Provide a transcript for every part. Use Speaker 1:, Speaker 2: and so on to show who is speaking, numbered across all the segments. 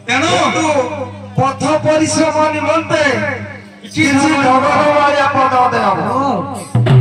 Speaker 1: तेणु पथ परिश्रम निमंते किसी नगर वाला पद देव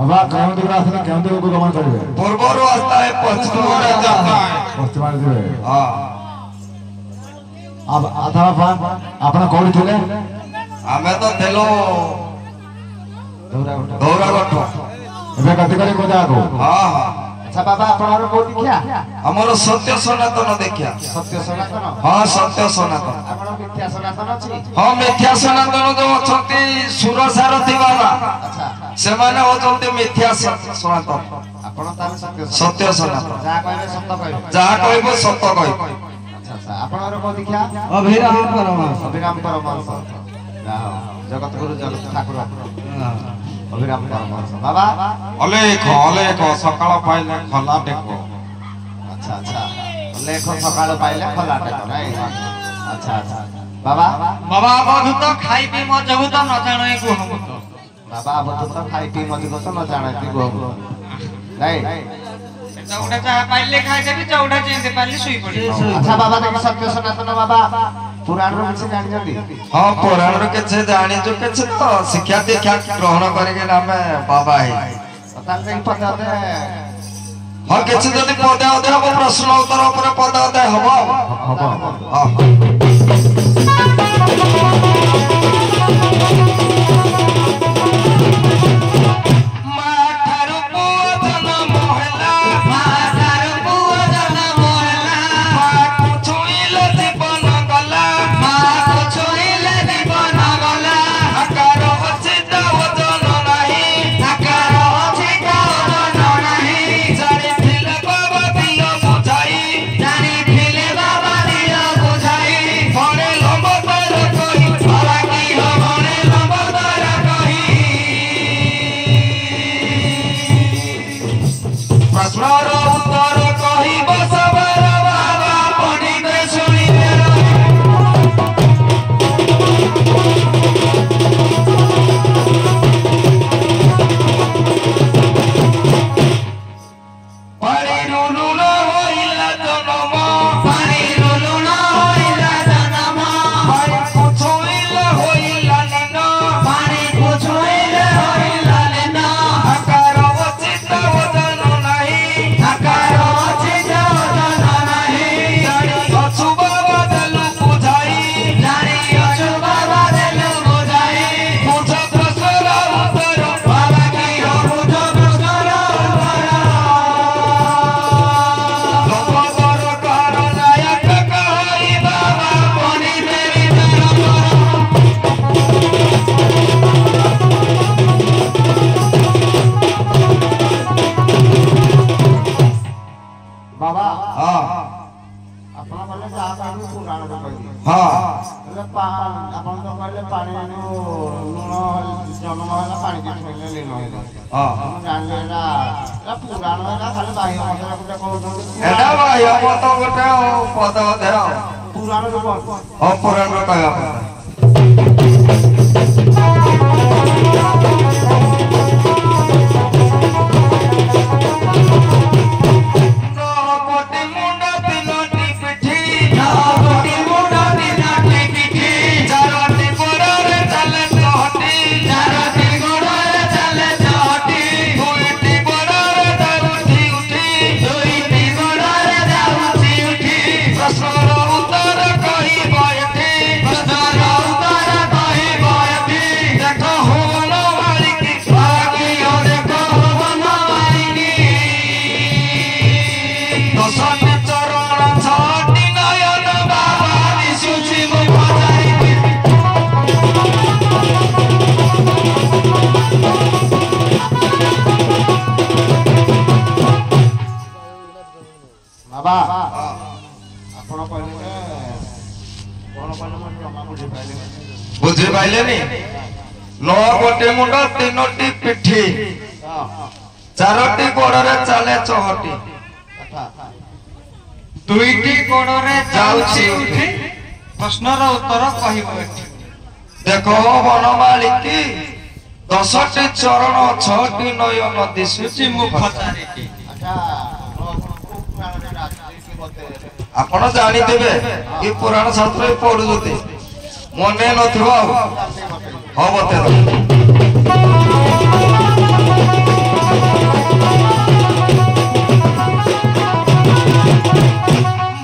Speaker 2: बाबा कौन दिख रहा था क्यों देखो गमन करिए
Speaker 1: पूर्व रास्ता है पश्चिम जाता है
Speaker 2: पश्चिम दिवे
Speaker 1: हां
Speaker 2: अब अथवा पान अपना कोड़ी थिले
Speaker 1: हमें तो थेलो दौरा गठो
Speaker 2: एबे कथि करे को जागो
Speaker 1: हां हां
Speaker 2: अच्छा बाबा आपन को देखिया
Speaker 1: हमरो सत्य सनातन देखिया
Speaker 2: सत्य सनातन
Speaker 1: हां सत्य सनातन
Speaker 2: आपन मिथ्या सनातन अछि
Speaker 1: हां मिथ्या सनातन जो अछंती ସୁର ସାରଥୀ ବାବା
Speaker 3: ଆଚ୍ଛା
Speaker 1: ସେମାନେ ହଉଛନ୍ତି ମିଥ୍ୟା ସନାତନ
Speaker 3: ଆପଣ ତାହେଲେ
Speaker 1: ସତ୍ୟ ସନାତନ
Speaker 3: ଯାହା କହିବେ ସତ କହିବେ
Speaker 1: ଯାହା କହିବ ସତ କହିବ।
Speaker 3: ଆଚ୍ଛା ଆଚ୍ଛା ଆପଣଙ୍କର କୋଉ ଦୀକ୍ଷା
Speaker 2: ଅଭିରାମ ପରମହଂସ।
Speaker 3: ଅଭିରାମ ପରମହଂସ ଯାହା ହଉ ଜଗତଗୁରୁ ଜଗତ ଠାକୁର ଅଭିରାମ ପରମହଂସ ବାବା
Speaker 1: ଅଲେଖ ଅଲେଖ ସକାଳ ପାଇଲେ ଖଲା ଟେକ।
Speaker 3: ଆଚ୍ଛା ଆଚ୍ଛା ଲେଖ ସକାଳ ପାଇଲେ ଖୋଲା ଟେକ ନାଇଁ ଆଚ୍ଛା ଆଚ୍ଛା ବାବା
Speaker 4: ବାବା ବଧୁତ ଖାଇ ପି ମଜବୁତ ନ ଜାଣେ ଗୁହମୁତ।
Speaker 3: ବାବା ଅବଧୂତ ଖାଇ ପିଇ ମଜବୁତ ନ ଜାଣନ୍ତି ଗୁହମୁତ ନାଇଁ
Speaker 4: ଚଉଡ଼ା ଯାହା ପାଇଲେ ଖାଇଦେବି ଚଉଡ଼ା ଯେମିତି ପାଇଲେ ଶୋଇ ପଡିବି।
Speaker 3: ଆଚ୍ଛା ବାବା ଦେଖି ସତ୍ୟ ସନାତନ ବାବା ପୁରାଣରୁ କିଛି ଜାଣିଛନ୍ତି
Speaker 1: ହଁ ପୁରାଣରୁ କିଛି ଜାଣିଛୁ କିଛି ତ ଶିକ୍ଷା ଦୀକ୍ଷା ଗ୍ରହଣ କରିକି ଆମେ ବାବା ହେଇ
Speaker 3: ତାହେଲେ ଦେଖି ପଦେ ଅଧେ
Speaker 1: ହଁ କିଛି ଯଦି ପଦେ ଅଧେ ହବ ପ୍ରଶ୍ନ ଉତ୍ତର ଉପରେ ପଦେ ଅଧେ ହବ
Speaker 3: ହବ
Speaker 1: ହଁ। ବୁଝିପାରିଲେନି ନଅ ଗୋଟି ମୁଣ୍ଡ ତିନୋଟି ପିଠି ଚାରୋଟି ଗୋଡରେ ଚାଲେ ଚହଟି
Speaker 4: ଦୁଇଟି ଗୋଡରେ ଯାଉଛି ଉଠି ପ୍ରଶ୍ନର ଉତ୍ତର କହିବ ଏଠି।
Speaker 1: ଦେଖ ବନମାଳିକି 10ଟି ଚରଣ 6ଟି ନୟନ ଦିଶୁଛି ମୁଖ ଚାରିଟି। ଆପଣ ଜାଣିଥିବେ ଏ ପୁରାଣ ଶାସ୍ତ୍ର ପଢୁଛନ୍ତି ମନେ ନଥିବ ଆଉ ହବ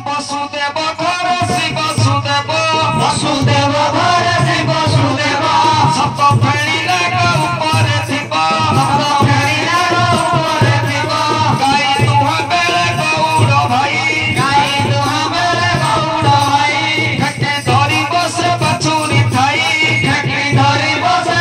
Speaker 1: ବସୁଦେବ ଘର ଶ୍ରୀ ବସୁଦେବ ବସୁଦେବ ଘର ଶ୍ରୀ ବସୁଦେବ ସତ ଫେଣି ନାଗ ଉପରେ ଥିବ ସତ ଫେଣି ନାଗ ଉପରେ ଥିବ ଗାଈ ଦୁହା ବେଳେ ଗଉଡ଼ ଭାଇ ଗାଈ ଦୁହା ବେଳେ ଗଉଡ଼ ଭାଇ ଠେକି ଧରି ବସେ ବାଛୁରୀ ଥାଇ ଠେକି ଧରି ବସେ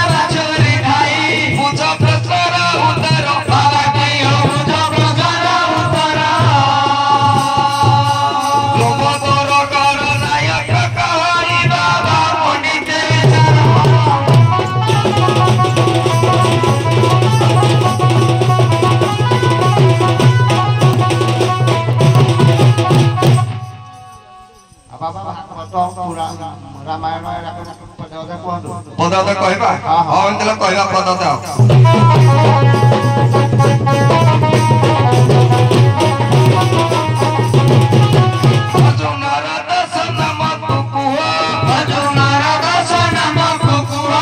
Speaker 3: ରାମାୟଣ ପଦେ ଅଧେ କୁହନ୍ତୁ
Speaker 1: ପଦ ଅଧେ କହିବା
Speaker 3: ହଁ, ହଁ।
Speaker 1: ହଁ ଏମିତି କହିବା ପଦ ଅଧେ ଅର୍ଜୁନର ଦଶ ନାମ ତୁ କୁହ ଅର୍ଜୁନର ଦଶ ନାମ ତୁ କୁହ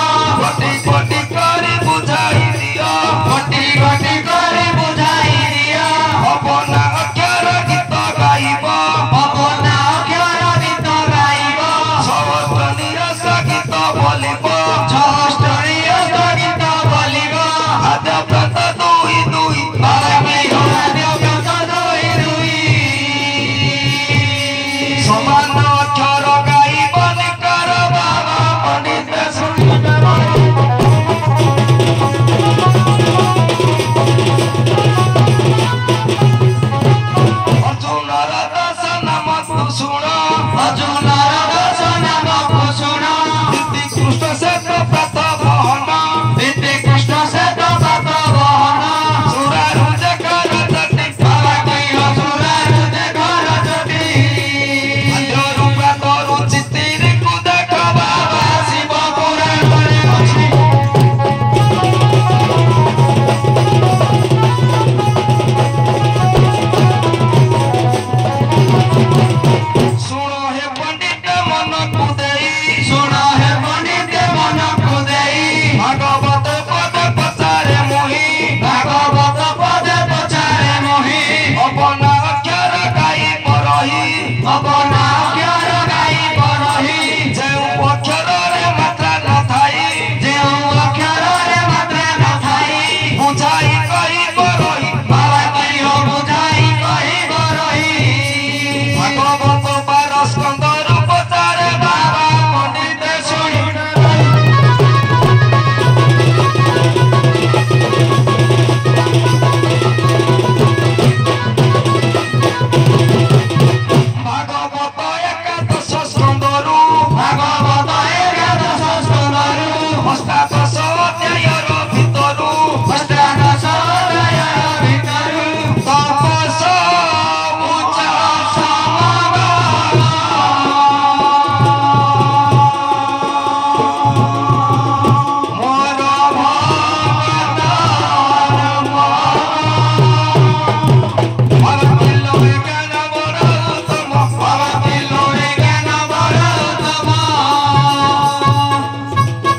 Speaker 1: କୋଟି କୋଟି କରି ବୁଝାଇ ଦିଅ କୋଟି କୋଟି କରି ବୁଝାଇ ଦିଅ ପବନା ଅକ୍ଷର ଗୀତ ଗାଇବ ପବନା ଅକ୍ଷର ଗୀତ ଗାଇବ ସହସ୍ରନୀୟ ଗୀତ ବୋଲିବ ସହସ୍ରନୀୟ ଗୀତ ବୋଲିବ ଆଦ୍ୟବ୍ରତ ଦୁଇ ଦୁଇ ଆଦ୍ୟବ୍ରତ ଦୁଇ ଦୁଇ ସମାନ ଅକ୍ଷର ଗାଇବ ନିକର ବାବା ପଣ୍ଡିତ ଅର୍ଜୁନର ଦଶ ନାମ ତୁ ଶୁଣ ଅର୍ଜୁନର ଦଶ ନାମ ତୁ ଶୁଣ ପ୍ରୀତି କୃଷ୍ଣ ସେତ ପ୍ରାତ ବହନ ପ୍ରୀତି କୃଷ୍ଣ ସେତ ପ୍ରାତ ବହନ ସୁରାରୁ ଯେ କର ଜଟି ବାବା କହିବ ସୁରାରୁ ଯେ କର ଜଟି ଆଦ୍ୟରୁ ପ୍ରାତରୁ ଚିତିରିକୁ ଦେଖ ବାବା ଶିବ ପୁରାଣରେ ଅଛି ଶୁଣ ହେ ପଣ୍ଡିତ ମନକୁ ଦେଇ ଶୁଣ ହେ ପଣ୍ଡିତ ମନକୁ ଦେଇ ଭାଗବତ ପଦ ପଚାରେ ମୁହିଁ ଭାଗବତ ପଦ ପଚାରେ ମୁହିଁ ଅବନା ଅକ୍ଷର ଗାଇବ ରହି ଅବନା ଅକ୍ଷର ଗାଇବ ରହି ଯେଉଁ ଅକ୍ଷରରେ ମାତ୍ରା ନଥାଇ ଯେଉଁ ଅକ୍ଷରରେ ମାତ୍ରା ନଥାଇ ବୁଝାଇ କହିବ ରହି ବାବା କହିବ ବୁଝାଇ କହିବ ରହି ଭାଗବତ ବାର ସ୍କନ୍ଧରୁ ପଚାରେ ବାବା ପଣ୍ଡିତ ଶୁଣି ଭାଗବତ ଏକାଦଶ ସ୍କନ୍ଧରୁ ଭାଗବତ ଏକାଦଶ ସ୍କନ୍ଧରୁ ଅଷ୍ଟାଦଶ ଅଧ୍ୟାୟର ଭିତରୁ ଅଷ୍ଟାଦଶ ଅଧ୍ୟାୟର ଭିତରୁ ତପସ ଉଚ୍ଚ ମୋର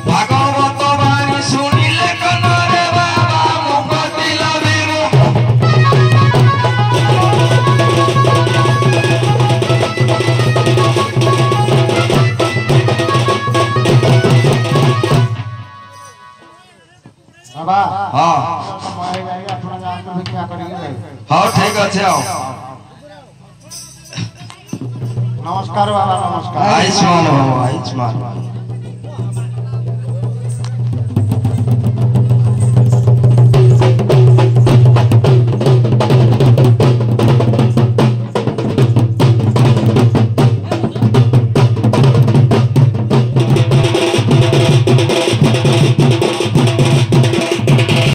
Speaker 1: ଭାଗବତ ବାଣୀ ଶୁଣିଲେ କନରେ ବାବା ମୁକ୍ତି ଲଭିବ
Speaker 2: ବାବା
Speaker 1: ହଁ
Speaker 2: ସମୟ ହେଇଯାଇ ଆପଣ ଯାଆନ୍ତୁ ଭିକ୍ଷା କରିକି ଯାଇ
Speaker 1: ହଉ ଠିକ ଅଛି ଆଉ
Speaker 2: ନମସ୍କାର ବାବା ନମସ୍କାର
Speaker 1: ଆୟୁଷ୍ମାନ ବାବୁ ଆୟୁଷ୍ମାନ